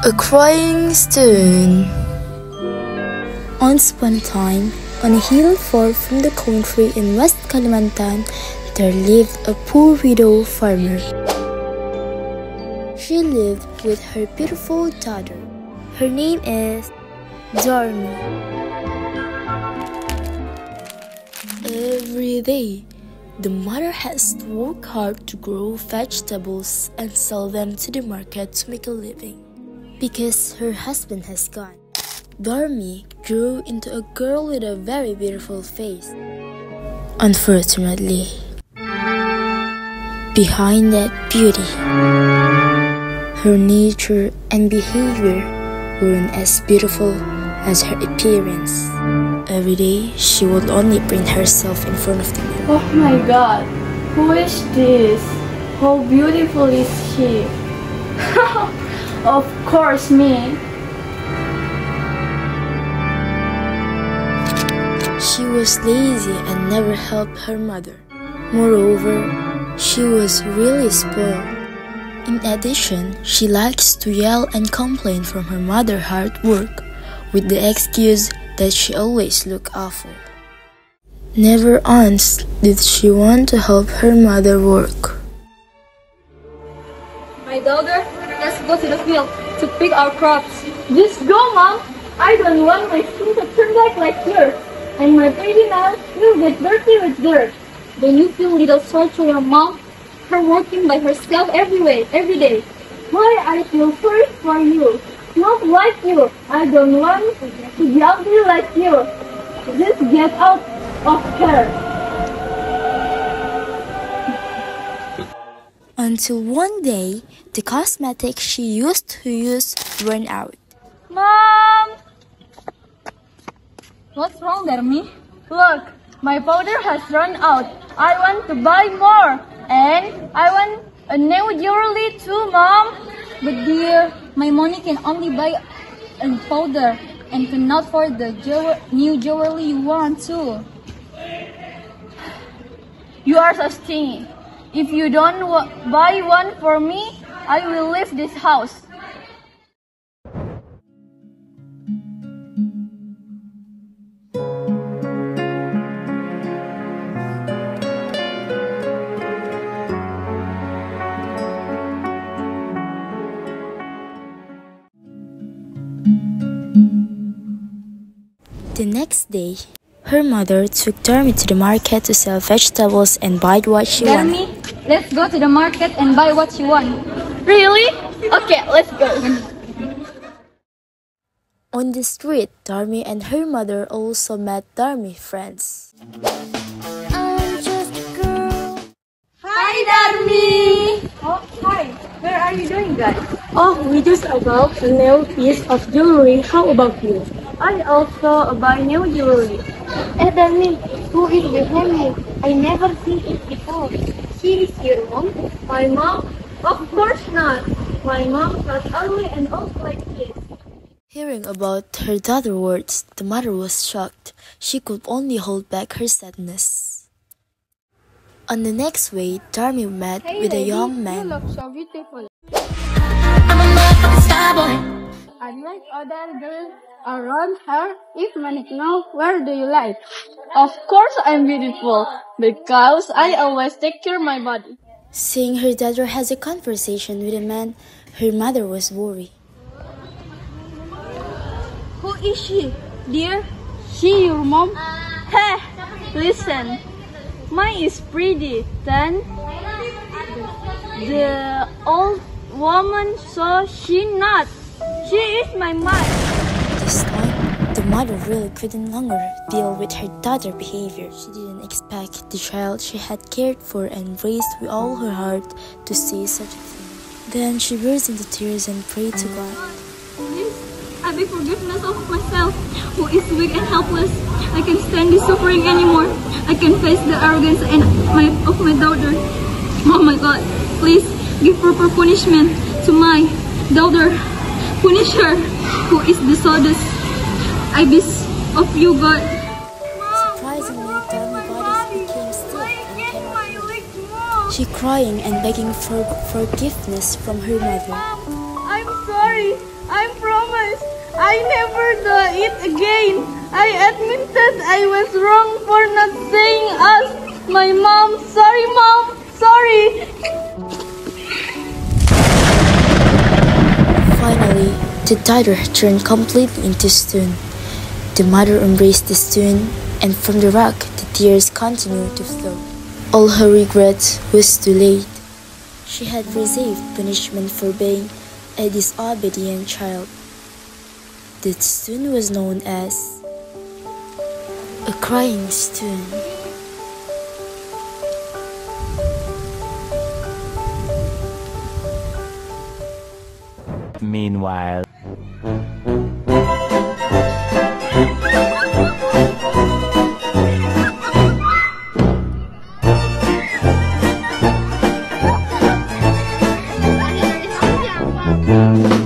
A crying stone. Once upon a time, on a hill far from the country in West Kalimantan, there lived a poor widow farmer. She lived with her beautiful daughter. Her name is Dormi. Every day, the mother has to work hard to grow vegetables and sell them to the market to make a living. Because her husband has gone, Dormi grew into a girl with a very beautiful face. Unfortunately, behind that beauty, her nature and behavior weren't as beautiful as her appearance. Every day, she would only print herself in front of the mirror. Oh my God, who is this? How beautiful is she? Of course, me. She was lazy and never helped her mother. Moreover, she was really spoiled. In addition, she likes to yell and complain from her mother's hard work, with the excuse that she always looks awful. Never once did she want to help her mother work. My daughter, let's go to the field to pick our crops. Just go, Mom. I don't want my skin to turn black like yours, and my baby now will get dirty with dirt. Don't you feel little sorry for your mom? Her working by herself every day. Why I feel sorry for you? Not like you. I don't want to be ugly like you. Just get out of her. Until one day, the cosmetics she used to use ran out. Mom! What's wrong, Darmi? Look, my powder has run out. I want to buy more. And I want a new jewelry too, Mom. But dear, my money can only buy a powder and cannot afford the new jewelry you want too. You are so stingy. If you don't buy one for me, I will leave this house. The next day, her mother took Dormi to the market to sell vegetables and buy what she wanted. Dormi, let's go to the market and buy what you want. Really? Okay, let's go. On the street, Dormi and her mother also met Dormi's friends. I'm just a girl. Hi, Dormi! Oh, hi. Where are you doing, guys? Oh, we just about a new piece of jewelry. How about you? I also buy new jewelry. Dormi, who is behind you? I never seen it before. She is your mom? My mom? Of course not. My mom was ugly and old like this. Hearing about her daughter's words, the mother was shocked. She could only hold back her sadness. On the next way, Dormi met with a young man. You look so beautiful. I'm a motherfucking star boy. Unlike other girls around her, if Manik know, where do you like? Of course I'm beautiful, because I always take care of my body. Seeing her daughter has a conversation with a man, her mother was worried. Who is she, dear? She your mom? Hey, listen. Mine is pretty. Then the old woman saw she not. She is my mom. This time, the mother really couldn't longer deal with her daughter's behavior. She didn't expect the child she had cared for and raised with all her heart to say such a thing. Then she burst into tears and prayed to God. Please, I beg forgiveness of myself, who is weak and helpless. I can't stand this suffering anymore. I can face the arrogance of my daughter. Oh my God, please give proper punishment to my daughter. Punish her, who is the saddest abyss of you, God. Surprisingly, Dormi's body became still and cannot move. She crying and begging for forgiveness from her mother. I I'm sorry. I promise. I never do it again. I admit that I was wrong for not saying us. My mom. Sorry, Mom. Sorry. Finally, the daughter turned completely into stone. The mother embraced the stone, and from the rock the tears continued to flow. All her regrets was too late. She had received punishment for being a disobedient child. That stone was known as a crying stone. Meanwhile, Thank you.